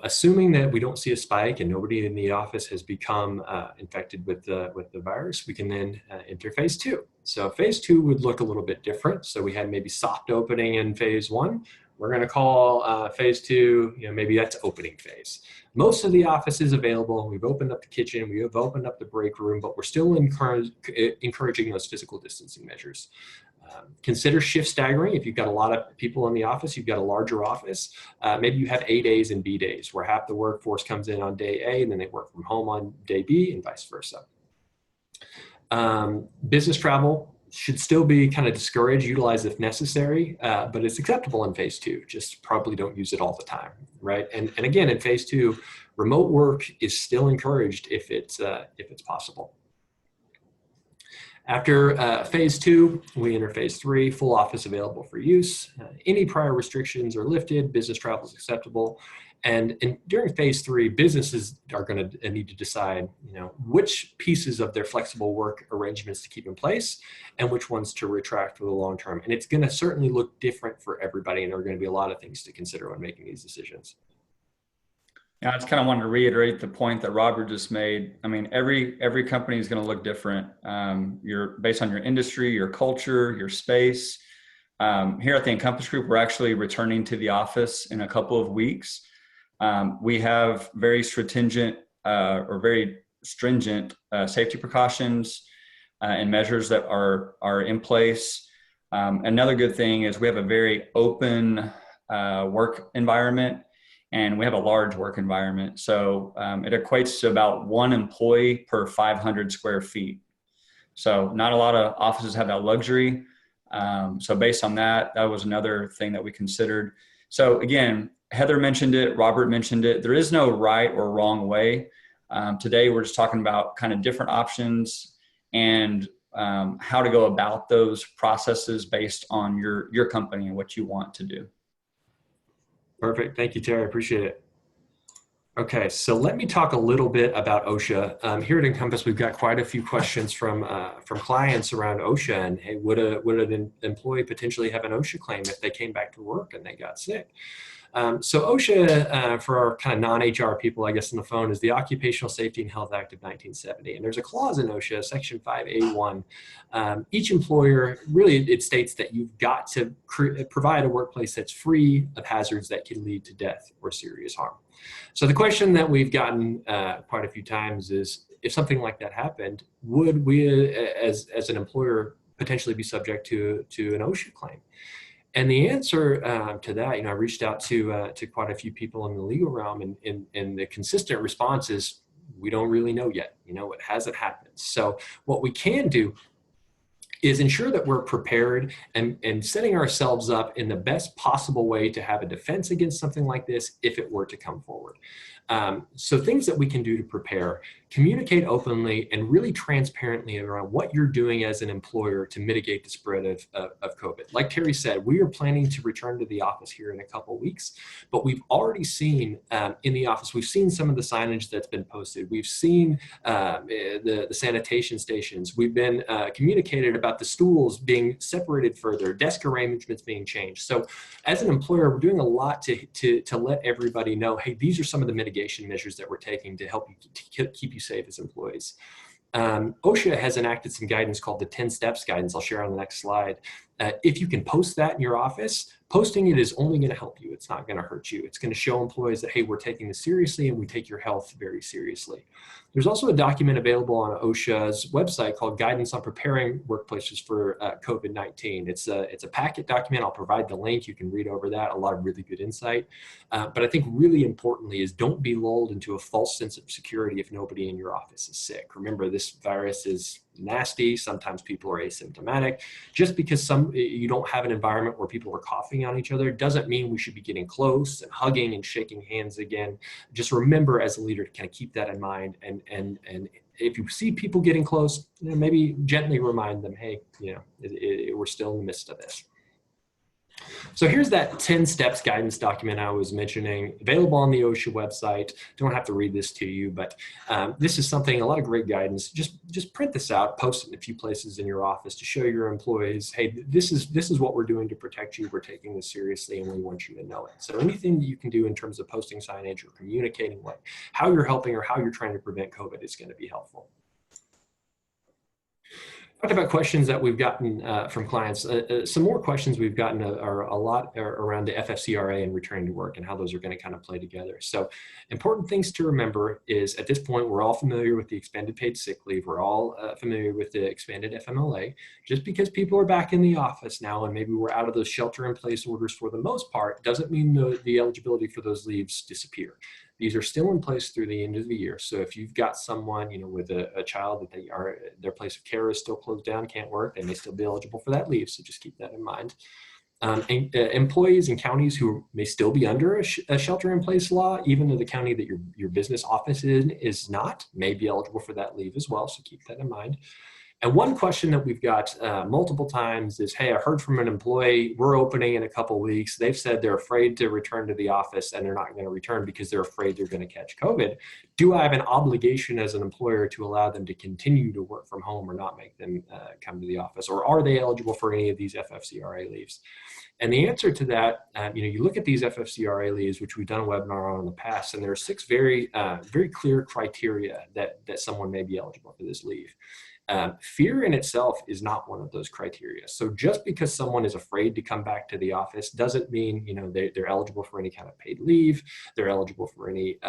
assuming that we don't see a spike and nobody in the office has become infected with the virus, we can then enter phase 2. So phase 2 would look a little bit different. So we had maybe soft opening in phase 1. We're going to call phase 2, maybe that's opening phase. Most of the office is available. We've opened up the kitchen. We have opened up the break room, but we're still encouraging those physical distancing measures. Consider shift staggering. If you've got a lot of people in the office, you've got a larger office, maybe you have A days and B days where half the workforce comes in on day A and then they work from home on day B and vice versa. Business travel should still be kind of discouraged, utilized if necessary, but it's acceptable in phase 2. Just probably don't use it all the time, right? And again, in phase 2, remote work is still encouraged if it's possible. After phase 2, we enter phase 3, full office available for use. Any prior restrictions are lifted, business travel is acceptable. And during phase 3, businesses are going to need to decide, which pieces of their flexible work arrangements to keep in place and which ones to retract for the long term. And it's going to certainly look different for everybody, and there are going to be a lot of things to consider when making these decisions. Yeah, I just kind of wanted to reiterate the point that Robert just made. I mean, every company is going to look different. You're based on your industry, your culture, your space. Here at the Encompass Group, we're actually returning to the office in a couple of weeks. We have very stringent safety precautions and measures that are in place. Another good thing is we have a very open work environment, and we have a large work environment. So it equates to about 1 employee per 500 square feet. So not a lot of offices have that luxury. So based on that, that was another thing that we considered. So again, Heather mentioned it, Robert mentioned it. There is no right or wrong way. Today, we're just talking about kind of different options and how to go about those processes based on your company and what you want to do. Perfect. Thank you, Terry. I appreciate it. Okay, so let me talk a little bit about OSHA. Here at Encompass, we've got quite a few questions from clients around OSHA and, hey, would an employee potentially have an OSHA claim if they came back to work and they got sick? So OSHA, for our kind of non-HR people, I guess, on the phone, is the Occupational Safety and Health Act of 1970. And there's a clause in OSHA, Section 5A1. Each employer, really, it states that you've got to provide a workplace that's free of hazards that can lead to death or serious harm. So the question that we've gotten quite a few times is, if something like that happened, would we, as an employer, potentially be subject to an OSHA claim? And the answer to that, I reached out to quite a few people in the legal realm, and the consistent response is, we don't really know yet. It hasn't happened. So what we can do is ensure that we're prepared and setting ourselves up in the best possible way to have a defense against something like this if it were to come forward. So things that we can do to prepare: communicate openly and really transparently around what you're doing as an employer to mitigate the spread of COVID. Like Terry said, we are planning to return to the office here in a couple of weeks, but we've already seen in the office, we've seen some of the signage that's been posted. We've seen the sanitation stations. We've been communicated about the stools being separated further, desk arrangements being changed. So as an employer, we're doing a lot to let everybody know, hey, these are some of the mitigation measures that we're taking to help you to keep you safe as employees. OSHA has enacted some guidance called the 10 steps guidance. I'll share on the next slide. If you can post that in your office, posting it is only going to help you. It's not going to hurt you. It's going to show employees that, hey, we're taking this seriously and we take your health very seriously. There's also a document available on OSHA's website called Guidance on Preparing Workplaces for COVID-19. It's a packet document. I'll provide the link. You can read over that. A lot of really good insight. But I think really importantly is, don't be lulled into a false sense of security if nobody in your office is sick. Remember, this virus is nasty. Sometimes people are asymptomatic. Just because you don't have an environment where people are coughing on each other doesn't mean we should be getting close and hugging and shaking hands again. Just remember as a leader to kind of keep that in mind. And if you see people getting close, maybe gently remind them, hey, we're still in the midst of this. So here's that 10 steps guidance document I was mentioning, available on the OSHA website. Don't have to read this to you, but this is something, a lot of great guidance. Just print this out, post it in a few places in your office to show your employees, hey, this is what we're doing to protect you. We're taking this seriously and we want you to know it. So anything that you can do in terms of posting signage or communicating how you're helping or how you're trying to prevent COVID is going to be helpful. Talked about questions that we've gotten from clients. Some more questions we've gotten are a lot around the FCRA and returning to work and how those are going to kind of play together. So important things to remember is, at this point, we're all familiar with the expanded paid sick leave. We're all familiar with the expanded FMLA. Just because people are back in the office now and maybe we're out of those shelter-in-place orders for the most part, doesn't mean the eligibility for those leaves disappear. These are still in place through the end of the year. So if you've got someone, with a child that their place of care is still closed down, can't work, they may still be eligible for that leave. So just keep that in mind. Employees in counties who may still be under a shelter-in-place law, even though the county that your business office is not, may be eligible for that leave as well. So keep that in mind. And one question that we've got multiple times is, hey, I heard from an employee, we're opening in a couple weeks. They've said they're afraid to return to the office and they're not going to return because they're afraid they're going to catch COVID. Do I have an obligation as an employer to allow them to continue to work from home or not make them come to the office? Or are they eligible for any of these FFCRA leaves? And the answer to that, you look at these FFCRA leaves, which we've done a webinar on in the past, and there are 6 very clear criteria that someone may be eligible for this leave. Fear in itself is not one of those criteria. So just because someone is afraid to come back to the office doesn't mean, they're eligible for any kind of paid leave. They're eligible for any,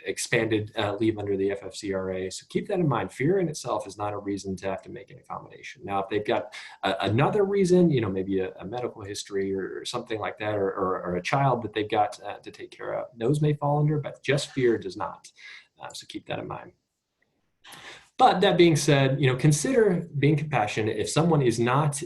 expanded leave under the FFCRA. So keep that in mind. Fear in itself is not a reason to have to make an accommodation. Now, if they've got another reason, maybe a medical history or something like that, or a child that they've got to take care of, those may fall under, but just fear does not. So keep that in mind. But that being said, consider being compassionate. If someone is not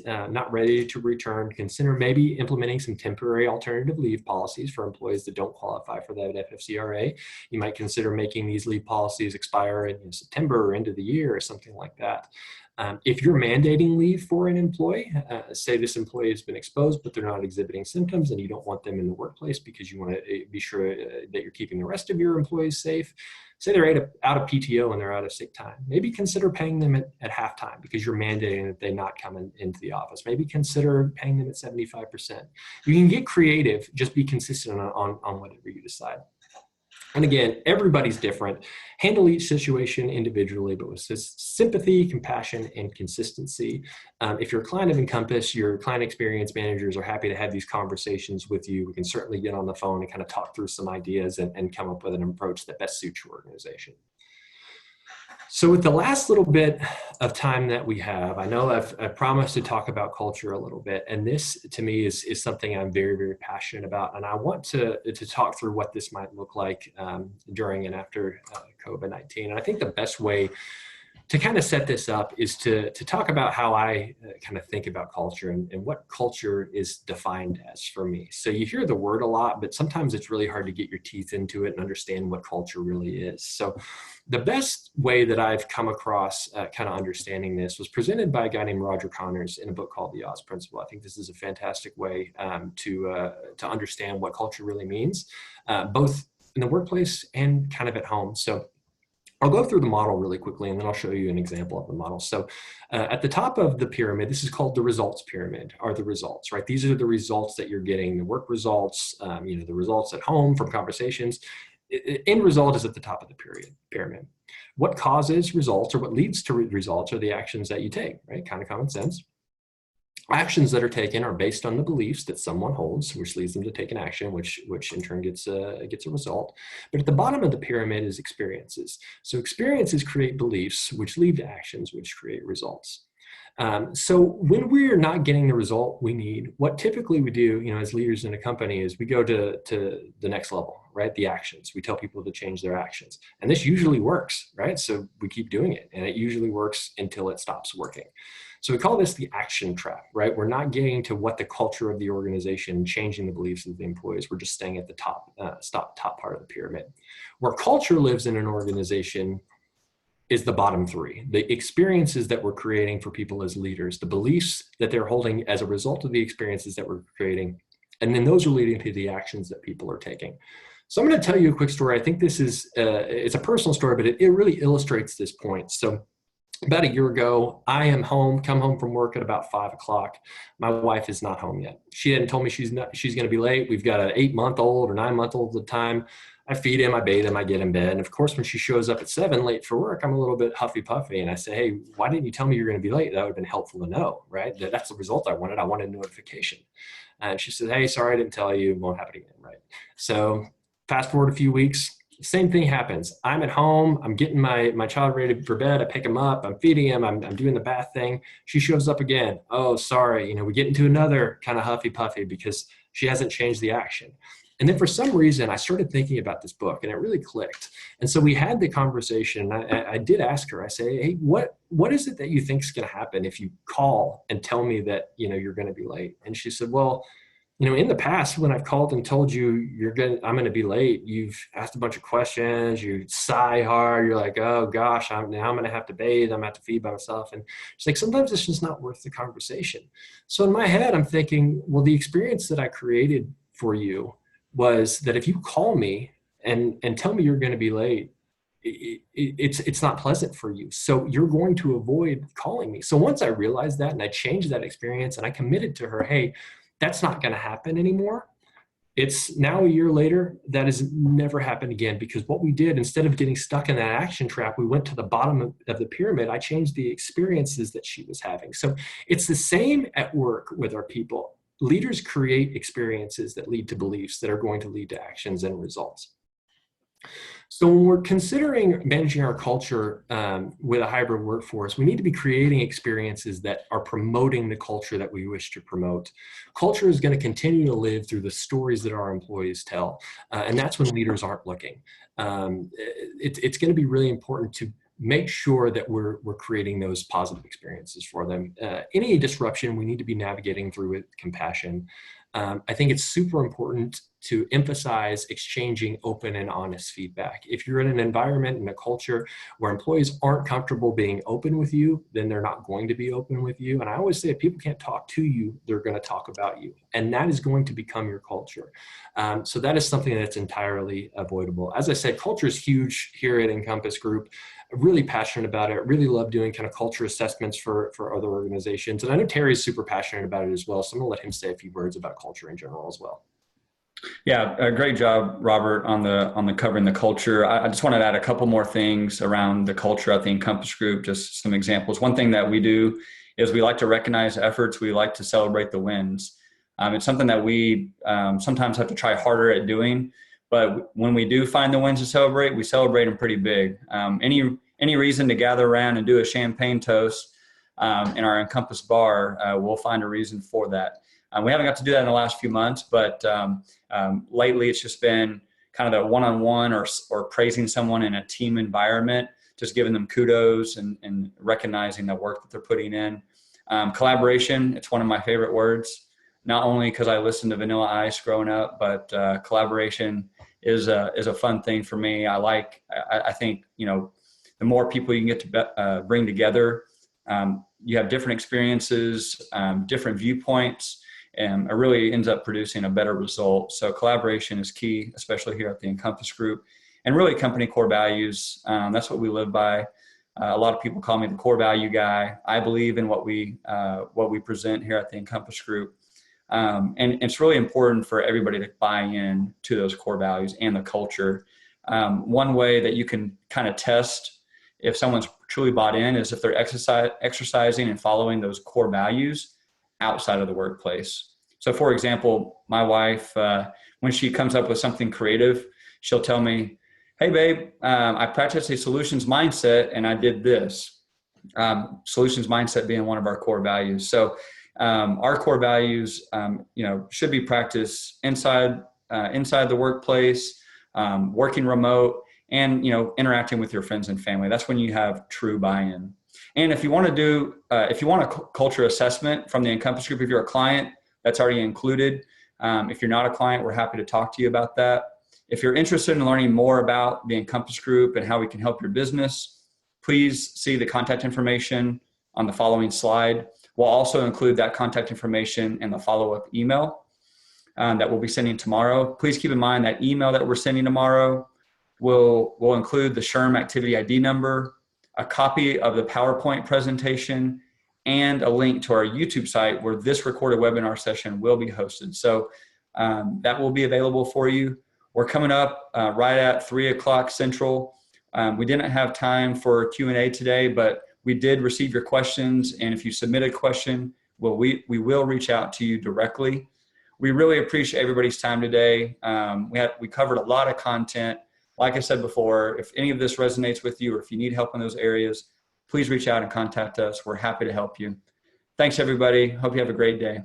ready to return, consider maybe implementing some temporary alternative leave policies for employees that don't qualify for that FFCRA. You might consider making these leave policies expire in September or end of the year or something like that. If you're mandating leave for an employee, say this employee has been exposed, but they're not exhibiting symptoms and you don't want them in the workplace because you want to be sure that you're keeping the rest of your employees safe. Say they're out of PTO and they're out of sick time. Maybe consider paying them at halftime because you're mandating that they not come into the office. Maybe consider paying them at 75%. You can get creative, just be consistent on whatever you decide. And again, everybody's different. Handle each situation individually, but with sympathy, compassion, and consistency. If you're a client of Encompass, your client experience managers are happy to have these conversations with you. We can certainly get on the phone and kind of talk through some ideas and come up with an approach that best suits your organization. So with the last little bit of time that we have, I know I've promised to talk about culture a little bit, and this to me is something I'm very, very passionate about, and I want to talk through what this might look like during and after COVID-19. And I think the best way to kind of set this up is to talk about how I kind of think about culture and what culture is defined as for me. So you hear the word a lot, but sometimes it's really hard to get your teeth into it and understand what culture really is. So the best way that I've come across kind of understanding this was presented by a guy named Roger Connors in a book called The Oz Principle. I think this is a fantastic way to understand what culture really means, both in the workplace and kind of at home. So I'll go through the model really quickly, and then I'll show you an example of the model. So at the top of the pyramid, this is called the results pyramid, are the results, right? These are the results that you're getting, the work results, the results at home from conversations. End result is at the top of the pyramid. What causes results or what leads to results are the actions that you take, right? Kind of common sense. Actions that are taken are based on the beliefs that someone holds, which leads them to take an action, which in turn gets a result. But at the bottom of the pyramid is experiences. So experiences create beliefs, which lead to actions, which create results. So when we're not getting the result we need, what typically we do, as leaders in a company is we go to the next level, right? The actions. We tell people to change their actions. And this usually works, right? So we keep doing it, and it usually works until it stops working. So we call this the action trap, right? We're not getting to what the culture of the organization, changing the beliefs of the employees. We're just staying at the top part of the pyramid. Where culture lives in an organization is the bottom 3, the experiences that we're creating for people as leaders, the beliefs that they're holding as a result of the experiences that we're creating, and then those are leading to the actions that people are taking. So I'm going to tell you a quick story. I think this is, it's a personal story, but it really illustrates this point. So about a year ago, I am come home from work at about 5 o'clock. My wife is not home yet. She hadn't told me she's going to be late. We've got an 8-month-old or 9-month-old at the time. I feed him, I bathe him, I get in bed. And of course, when she shows up at 7 late for work, I'm a little bit huffy puffy. And I say, hey, why didn't you tell me you're going to be late? That would have been helpful to know, right? That's the result I wanted. I wanted a notification. And she said, hey, sorry, I didn't tell you. It won't happen again, right? So fast forward a few weeks. Same thing happens. I'm at home. I'm getting my child ready for bed. I pick him up. I'm feeding him. I'm doing the bath thing. She shows up again. Oh, sorry. We get into another kind of huffy puffy because she hasn't changed the action. And then for some reason, I started thinking about this book and it really clicked. And so we had the conversation. I did ask her, I say, hey, what is it that you think is going to happen if you call and tell me that, you're going to be late? And she said, well, In the past, when I've called and told you I'm going to be late, you've asked a bunch of questions, you sigh hard, you're like, oh gosh, now I'm going to have to bathe, I'm going to have to feed by myself. And it's like, sometimes it's just not worth the conversation. So in my head, I'm thinking, well, the experience that I created for you was that if you call me and tell me you're going to be late, it's not pleasant for you. So you're going to avoid calling me. So once I realized that and I changed that experience and I committed to her, hey, that's not going to happen anymore. It's now a year later, that has never happened again, because what we did, instead of getting stuck in that action trap, we went to the bottom of the pyramid. I changed the experiences that she was having. So it's the same at work with our people. Leaders create experiences that lead to beliefs that are going to lead to actions and results. So when we're considering managing our culture with a hybrid workforce, we need to be creating experiences that are promoting the culture that we wish to promote. Culture is going to continue to live through the stories that our employees tell, and that's when leaders aren't looking. It's going to be really important to make sure that we're creating those positive experiences for them. Any disruption, we need to be navigating through with compassion. I think it's super important to emphasize exchanging open and honest feedback. If you're in an environment and a culture where employees aren't comfortable being open with you, then they're not going to be open with you. And I always say, if people can't talk to you, they're going to talk about you. And that is going to become your culture. So that is something that's entirely avoidable. As I said, culture is huge here at Encompass Group. I'm really passionate about it. I really love doing kind of culture assessments for other organizations. And I know Terry's super passionate about it as well. So I'm going to let him say a few words about culture in general as well. Yeah, a great job, Robert, on the covering the culture. I just wanted to add a couple more things around the culture at the Encompass Group, just some examples. One thing that we do is we like to recognize efforts. We like to celebrate the wins. It's something that we sometimes have to try harder at doing, but when we do find the wins to celebrate, we celebrate them pretty big. Any reason to gather around and do a champagne toast in our Encompass bar, we'll find a reason for that. We haven't got to do that in the last few months, but lately it's just been kind of the one-on-one or praising someone in a team environment, just giving them kudos and recognizing the work that they're putting in. Collaboration, it's one of my favorite words, not only because I listened to Vanilla Ice growing up, but collaboration is a fun thing for me. I think, the more people you can get to bring together, you have different experiences, different viewpoints, and it really ends up producing a better result. So collaboration is key, especially here at the Encompass Group, and really company core values. That's what we live by. A lot of people call me the core value guy. I believe in what we present here at the Encompass Group. And it's really important for everybody to buy in to those core values and the culture. One way that you can kind of test if someone's truly bought in is if they're exercising and following those core values outside of the workplace. So for example, my wife, when she comes up with something creative, she'll tell me, hey babe, I practiced a solutions mindset and I did this. Solutions mindset being one of our core values. So our core values, should be practiced inside the workplace, working remote, and interacting with your friends and family. That's when you have true buy-in. And if you want a culture assessment from the Encompass Group, if you're a client, that's already included. If you're not a client, we're happy to talk to you about that. If you're interested in learning more about the Encompass Group and how we can help your business, please see the contact information on the following slide. We'll also include that contact information in the follow-up email that we'll be sending tomorrow. Please keep in mind that email that we're sending tomorrow will include the SHRM activity ID number, a copy of the PowerPoint presentation, and a link to our YouTube site where this recorded webinar session will be hosted. So that will be available for you. We're coming up right at 3 o'clock Central. We didn't have time for Q&A today, but we did receive your questions. And if you submit a question, we will reach out to you directly. We really appreciate everybody's time today. We covered a lot of content. Like I said before, if any of this resonates with you or if you need help in those areas, please reach out and contact us. We're happy to help you. Thanks, everybody. Hope you have a great day.